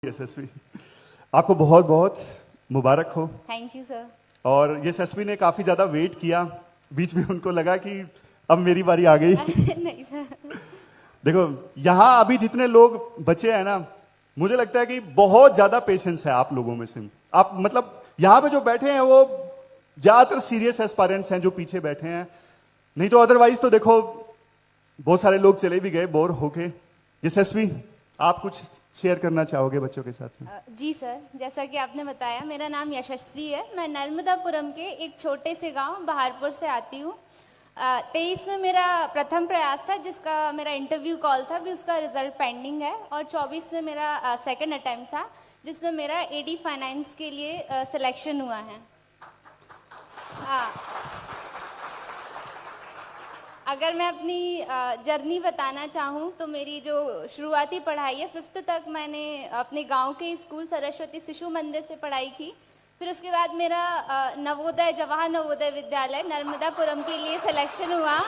यशस्वी, आपको बहुत बहुत मुबारक हो। Thank you sir. और यशस्वी ने काफी ज्यादा वेट किया, बीच में उनको लगा कि अब मेरी बारी आ गई। नहीं सर। देखो यहाँ अभी जितने लोग बचे हैं ना, मुझे लगता है कि बहुत ज्यादा पेशेंस है आप लोगों में से। आप मतलब यहाँ पे जो बैठे हैं वो ज्यादातर सीरियस एस्पायरेंट्स हैं जो पीछे बैठे हैं, नहीं तो अदरवाइज तो देखो बहुत सारे लोग चले भी गए बोर होके। यशस्वी, आप कुछ शेयर करना चाहोगे बच्चों के साथ में? जी सर, जैसा कि आपने बताया, मेरा नाम यशस्वी है। मैं नर्मदापुरम के एक छोटे से गांव बहारपुर से आती हूँ। 23 में मेरा प्रथम प्रयास था, जिसका मेरा इंटरव्यू कॉल था, भी उसका रिजल्ट पेंडिंग है। और 24 में मेरा सेकंड अटेम्प्ट था, जिसमें मेरा एडी फाइनेंस के लिए सिलेक्शन हुआ है। अगर मैं अपनी जर्नी बताना चाहूँ तो मेरी जो शुरुआती पढ़ाई है, 5th तक मैंने अपने गांव के स्कूल सरस्वती शिशु मंदिर से पढ़ाई की। फिर उसके बाद मेरा नवोदय, जवाहर नवोदय विद्यालय नर्मदापुरम के लिए सिलेक्शन हुआ।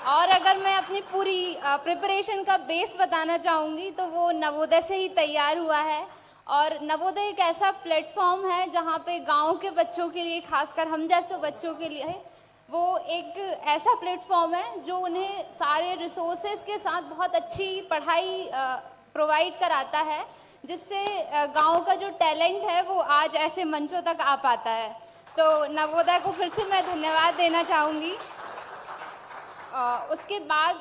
और अगर मैं अपनी पूरी प्रिपरेशन का बेस बताना चाहूँगी तो वो नवोदय से ही तैयार हुआ है। और नवोदय एक ऐसा प्लेटफॉर्म है जहाँ पे गाँव के बच्चों के लिए, खासकर हम जैसे बच्चों के लिए, वो एक ऐसा प्लेटफॉर्म है जो उन्हें सारे रिसोर्सेज के साथ बहुत अच्छी पढ़ाई प्रोवाइड कराता है, जिससे गांव का जो टैलेंट है वो आज ऐसे मंचों तक आ पाता है। तो नवोदय को फिर से मैं धन्यवाद देना चाहूँगी। उसके बाद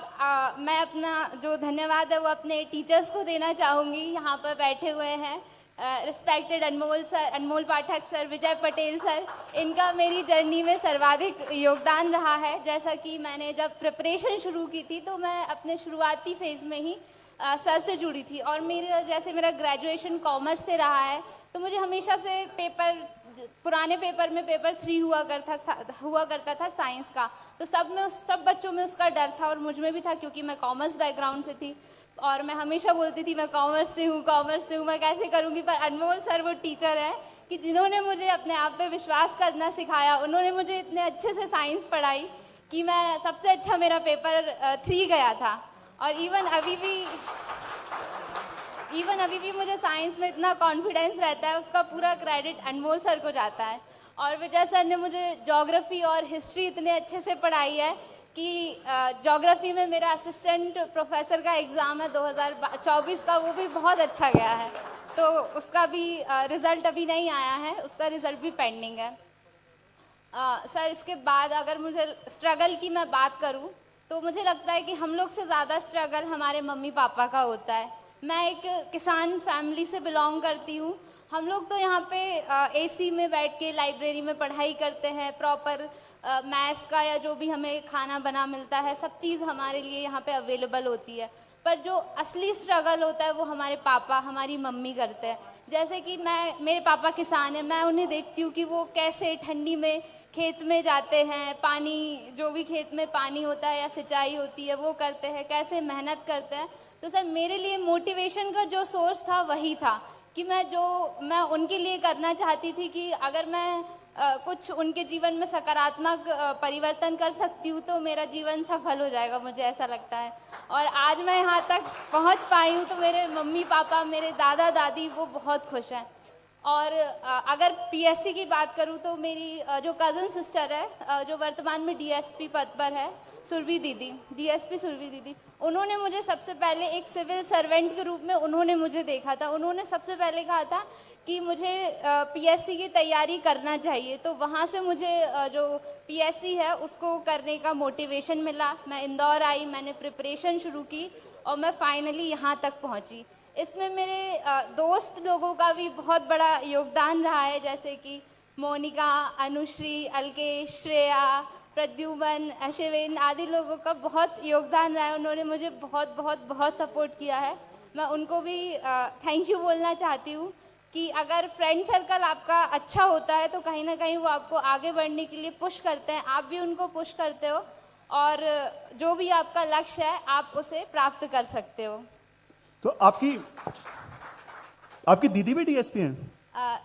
मैं अपना जो धन्यवाद है वो अपने टीचर्स को देना चाहूँगी। यहाँ पर बैठे हुए हैं रिस्पेक्टेड अनमोल सर, अनमोल पाठक सर, विजय पटेल सर। इनका मेरी जर्नी में सर्वाधिक योगदान रहा है। जैसा कि मैंने जब प्रिपरेशन शुरू की थी तो मैं अपने शुरुआती फेज़ में ही सर से जुड़ी थी। और मेरा ग्रेजुएशन कॉमर्स से रहा है, तो मुझे हमेशा से पुराने पेपर में पेपर 3 हुआ करता था साइंस का। तो सब बच्चों में उसका डर था और मुझ में भी था, क्योंकि मैं कॉमर्स बैकग्राउंड से थी। और मैं हमेशा बोलती थी मैं कॉमर्स से हूँ, मैं कैसे करूँगी। पर अनमोल सर वो टीचर है कि जिन्होंने मुझे अपने आप पे विश्वास करना सिखाया। उन्होंने मुझे इतने अच्छे से साइंस पढ़ाई कि मैं सबसे अच्छा मेरा पेपर 3 गया था। और इवन अभी भी मुझे साइंस में इतना कॉन्फिडेंस रहता है, उसका पूरा क्रेडिट अनमोल सर को जाता है। और विजय सर ने मुझे ज्योग्राफी और हिस्ट्री इतने अच्छे से पढ़ाई है कि ज्योग्राफी में मेरा असिस्टेंट प्रोफेसर का एग्ज़ाम है 2024 का, वो भी बहुत अच्छा गया है। तो उसका भी रिज़ल्ट अभी नहीं आया है, उसका रिज़ल्ट भी पेंडिंग है। सर, इसके बाद अगर मुझे स्ट्रगल की मैं बात करूं तो मुझे लगता है कि हम लोग से ज़्यादा स्ट्रगल हमारे मम्मी पापा का होता है। मैं एक किसान फैमिली से बिलोंग करती हूँ। हम लोग तो यहाँ पे एसी में बैठ के लाइब्रेरी में पढ़ाई करते हैं, प्रॉपर मैथ्स का या जो भी हमें खाना बना मिलता है, सब चीज़ हमारे लिए यहाँ पे अवेलेबल होती है। पर जो असली स्ट्रगल होता है वो हमारे पापा, हमारी मम्मी करते हैं। जैसे कि मेरे पापा किसान हैं, मैं उन्हें देखती हूँ कि वो कैसे ठंडी में खेत में जाते हैं, पानी, जो भी खेत में पानी होता है या सिंचाई होती है वो करते हैं, कैसे मेहनत करते हैं। तो सर, मेरे लिए मोटिवेशन का जो सोर्स था वही था कि मैं उनके लिए करना चाहती थी कि अगर मैं कुछ उनके जीवन में सकारात्मक परिवर्तन कर सकती हूँ तो मेरा जीवन सफल हो जाएगा, मुझे ऐसा लगता है। और आज मैं यहाँ तक पहुँच पाई हूँ तो मेरे मम्मी पापा, मेरे दादा दादी, वो बहुत खुश हैं। और अगर पीएससी की बात करूँ तो मेरी जो कज़न सिस्टर है, जो वर्तमान में डीएसपी पद पर है, डीएसपी सुरभि दीदी, उन्होंने मुझे सबसे पहले एक सिविल सर्वेंट के रूप में उन्होंने मुझे देखा था। उन्होंने सबसे पहले कहा था कि मुझे पीएससी की तैयारी करना चाहिए। तो वहाँ से मुझे जो पीएससी है उसको करने का मोटिवेशन मिला। मैं इंदौर आई, मैंने प्रिपरेशन शुरू की और मैं फाइनली यहाँ तक पहुँची। इसमें मेरे दोस्त लोगों का भी बहुत बड़ा योगदान रहा है, जैसे कि मोनिका, अनुश्री, अलकेश, श्रेया, प्रद्युमन, अश्विन आदि लोगों का बहुत योगदान रहा है। उन्होंने मुझे बहुत बहुत बहुत सपोर्ट किया है। मैं उनको भी थैंक यू बोलना चाहती हूँ कि अगर फ्रेंड सर्कल आपका अच्छा होता है तो कहीं ना कहीं वो आपको आगे बढ़ने के लिए पुश करते हैं, आप भी उनको पुश करते हो और जो भी आपका लक्ष्य है आप उसे प्राप्त कर सकते हो। तो आपकी दीदी भी डीएसपी हैं?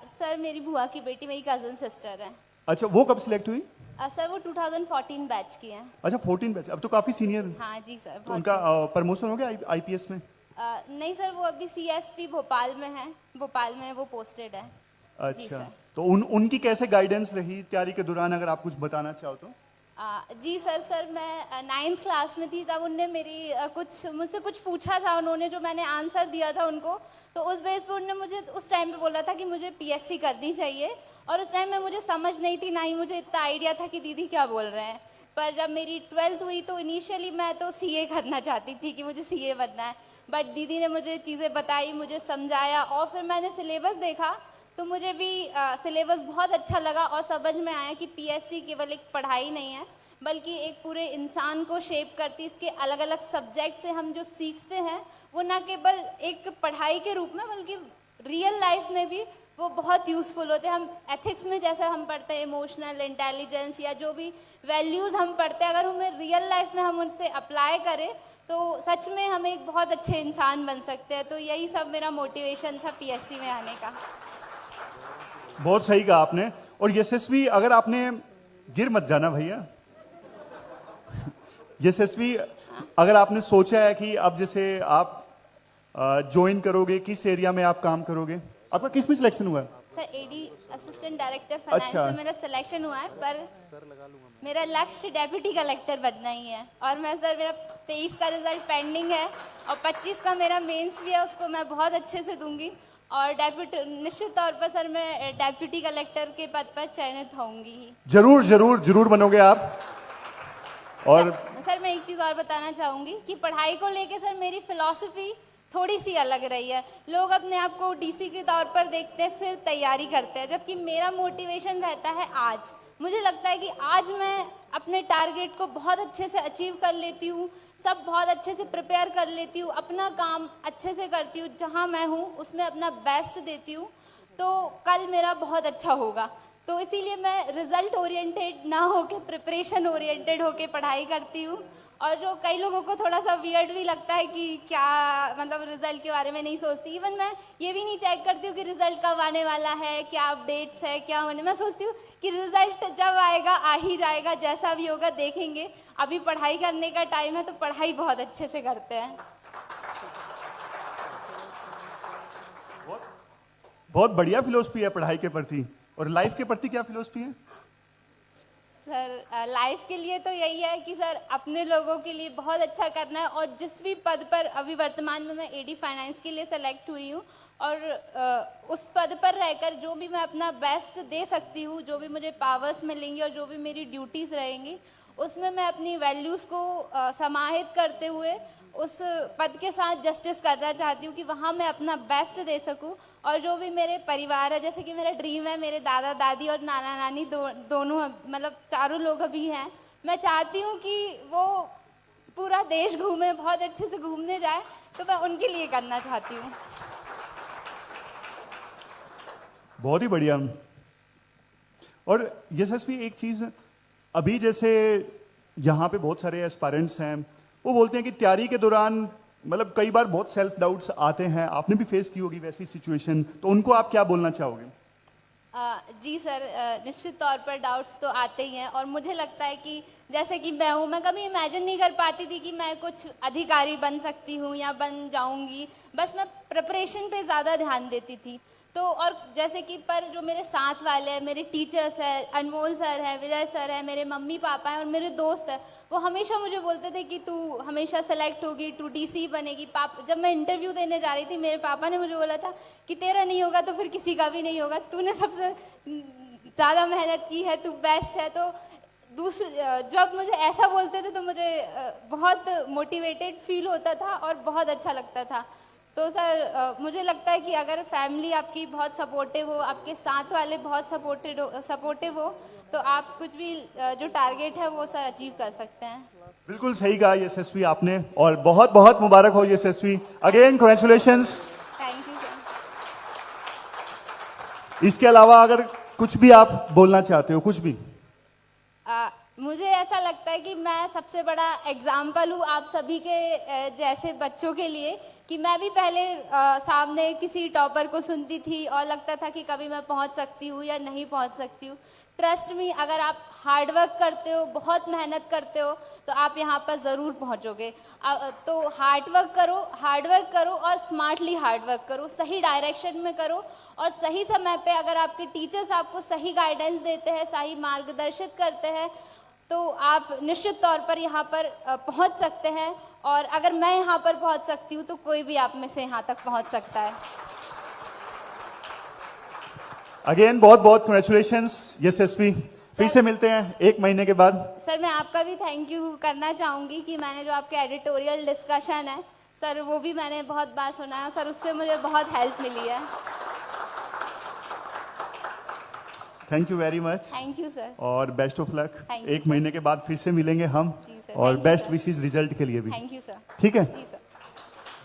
सर, मेरी बुआ की बेटी, मेरी कज़न सिस्टर है। अच्छा, वो कब सिलेक्ट हुई? सर, वो 2014 बैच की हैं। अच्छा, 14 बैच, अब तो काफी सीनियर। हाँ जी सर। तो उनका प्रमोशन हो गया आईपीएस में? नहीं सर, वो अभी CSP भोपाल में है, भोपाल में वो पोस्टेड है। जी अच्छा, सर। तो उनकी कैसे गाइडेंस रही तैयारी के दौरान, अगर आप कुछ बताना चाहो तो? जी सर मैं 9th क्लास में थी तब उनने मेरी मुझसे कुछ पूछा था उन्होंने, जो मैंने आंसर दिया था उनको, तो उस बेस पे उन्होंने मुझे उस टाइम पे बोला था कि मुझे PSC करनी चाहिए। और उस टाइम में मुझे समझ नहीं थी, ना ही मुझे इतना आइडिया था कि दीदी क्या बोल रहे हैं। पर जब मेरी 12th हुई तो इनिशियली मैं तो CA करना चाहती थी कि मुझे CA बनना है, बट दीदी ने मुझे चीज़ें बताई, मुझे समझाया, और फिर मैंने सिलेबस देखा तो मुझे भी सिलेबस बहुत अच्छा लगा और समझ में आया कि PSC केवल एक पढ़ाई नहीं है, बल्कि एक पूरे इंसान को शेप करती, इसके अलग अलग सब्जेक्ट से हम जो सीखते हैं वो ना केवल एक पढ़ाई के रूप में बल्कि रियल लाइफ में भी वो बहुत यूज़फुल होते हैं। हम एथिक्स में जैसे हम पढ़ते हैं इमोशनल इंटेलिजेंस या जो भी वैल्यूज़ हम पढ़ते हैं, अगर हमें रियल लाइफ में हम उनसे अप्लाई करें तो सच में हम एक बहुत अच्छे इंसान बन सकते हैं। तो यही सब मेरा मोटिवेशन था PSC में आने का। बहुत सही कहा आपने। और यशस्वी, अगर आपने, गिर मत जाना भैया। यशस्वी, अगर आपने सोचा है कि अब जैसे आप ज्वाइन करोगे, किस एरिया में आप काम करोगे, आपका किस में सिलेक्शन हुआ है? Sir AD assistant director finance अच्छा। में मेरा सिलेक्शन हुआ है, पर मेरा लक्ष्य डेप्यूटी कलेक्टर बनना ही है। और मैं सर, मेरा 23 का रिजल्ट पेंडिंग है और 25 का मेरा मेंस भी है, उसको मैं बहुत अच्छे से दूंगी। और निश्चित तौर पर सर मैं डेप्यूटी कलेक्टर के पद पर चयनित होंगी ही। जरूर जरूर जरूर बनोगे आप। और सर मैं एक चीज़ और बताना चाहूँगी कि पढ़ाई को लेके सर मेरी फिलॉसफी थोड़ी सी अलग रही है। लोग अपने आप को DC के तौर पर देखते हैं, फिर तैयारी करते हैं, जबकि मेरा मोटिवेशन रहता है आज। मुझे लगता है कि आज मैं अपने टारगेट को बहुत अच्छे से अचीव कर लेती हूँ, सब बहुत अच्छे से प्रिपेयर कर लेती हूँ, अपना काम अच्छे से करती हूँ, जहाँ मैं हूँ उसमें अपना बेस्ट देती हूँ, तो कल मेरा बहुत अच्छा होगा। तो इसीलिए मैं रिजल्ट ओरिएंटेड ना होके प्रिपरेशन ओरिएंटेड होके पढ़ाई करती हूँ। और जो कई लोगों को थोड़ा सा वियर्ड भी लगता है कि क्या मतलब रिजल्ट के बारे में नहीं सोचती, इवन मैं ये भी नहीं चेक करती हूँ कि रिजल्ट कब आने वाला है, क्या अपडेट्स है, क्या होने, मैं सोचती हूँ कि रिजल्ट जब आएगा आ ही जाएगा, जैसा भी होगा देखेंगे, अभी पढ़ाई करने का टाइम है तो पढ़ाई बहुत अच्छे से करते हैं। बहुत बढ़िया फिलोसफी है पढ़ाई के प्रति। और लाइफ के प्रति क्या फिलोसफी है? सर लाइफ के लिए तो यही है कि सर अपने लोगों के लिए बहुत अच्छा करना है, और जिस भी पद पर अभी वर्तमान में मैं AD फाइनेंस के लिए सेलेक्ट हुई हूँ, और उस पद पर रहकर जो भी मैं अपना बेस्ट दे सकती हूँ, जो भी मुझे पावर्स मिलेंगी और जो भी मेरी ड्यूटीज़ रहेंगी, उसमें मैं अपनी वैल्यूज़ को समाहित करते हुए उस पद के साथ जस्टिस करना चाहती हूँ कि वहाँ मैं अपना बेस्ट दे सकूँ। और जो भी मेरे परिवार है, जैसे कि मेरा ड्रीम है मेरे दादा दादी और नाना नानी दोनों मतलब चारों लोग अभी हैं, मैं चाहती हूँ कि वो पूरा देश घूमे, बहुत अच्छे से घूमने जाए, तो मैं उनके लिए करना चाहती हूँ। बहुत ही बढ़िया। और यशस्वी, एक चीज, अभी जैसे यहाँ पे बहुत सारे एस्पायरेंट्स हैं, वो बोलते हैं कि तैयारी के दौरान मतलब कई बार बहुत सेल्फ डाउट्स आते हैं, आपने भी फेस की होगी वैसी सिचुएशन, तो उनको आप क्या बोलना चाहोगे? जी सर, निश्चित तौर पर डाउट्स तो आते ही हैं, और मुझे लगता है कि जैसे कि मैं कभी इमेजिन नहीं कर पाती थी कि मैं कुछ अधिकारी बन सकती हूँ या बन जाऊँगी, बस मैं प्रिपरेशन पे ज़्यादा ध्यान देती थी। तो और जैसे कि पर जो मेरे साथ वाले हैं, मेरे टीचर्स हैं, अनमोल सर है, विजय सर है, मेरे मम्मी पापा हैं और मेरे दोस्त हैं, वो हमेशा मुझे बोलते थे कि तू हमेशा सेलेक्ट होगी, तू DC बनेगी। जब मैं इंटरव्यू देने जा रही थी, मेरे पापा ने मुझे बोला था कि तेरा नहीं होगा तो फिर किसी का भी नहीं होगा, तूने सबसे ज़्यादा मेहनत की है, तू बेस्ट है। तो जब मुझे ऐसा बोलते थे तो मुझे बहुत मोटिवेटेड फील होता था और बहुत अच्छा लगता था। तो सर मुझे लगता है कि अगर फैमिली आपकी बहुत सपोर्टिव हो, आपके साथ वाले बहुत सपोर्टिव हो, तो आप कुछ भी जो टारगेट है वो सर अचीव कर सकते हैं। बिल्कुल सही कहा यशस्वी आपने, और बहुत बहुत मुबारक हो Yashasvi, again congratulations. Thank you sir. इसके अलावा अगर कुछ भी आप बोलना चाहते हो, कुछ भी? मुझे ऐसा लगता है कि मैं सबसे बड़ा एग्जाम्पल हूँ आप सभी के जैसे बच्चों के लिए, कि मैं भी पहले सामने किसी टॉपर को सुनती थी और लगता था कि कभी मैं पहुँच सकती हूँ या नहीं पहुँच सकती हूँ। ट्रस्ट मी, अगर आप हार्ड वर्क करते हो, बहुत मेहनत करते हो, तो आप यहाँ पर ज़रूर पहुँचोगे। तो हार्ड वर्क करो और स्मार्टली हार्ड वर्क करो, सही डायरेक्शन में करो, और सही समय पे अगर आपके टीचर्स आपको सही गाइडेंस देते हैं, सही मार्गदर्शित करते हैं, तो आप निश्चित तौर पर यहाँ पर पहुँच सकते हैं। और अगर मैं यहाँ पर पहुँच सकती हूँ तो कोई भी आप में से यहाँ तक पहुँच सकता है। अगेन बहुत बहुत कंग्रेचुलेशंस यशस्वी, फिर से मिलते हैं 1 महीने के बाद। सर मैं आपका भी थैंक यू करना चाहूँगी कि मैंने जो आपके एडिटोरियल डिस्कशन है सर, वो भी मैंने बहुत बार सुना है सर, उससे मुझे बहुत हेल्प मिली है। Thank you very much, thank you sir. और best of luck. Thank you, 1 महीने के बाद फिर से मिलेंगे हम, जी सर, और thank you, best sir. Wishes result के लिए भी। Thank you sir. ठीक है। जी सर।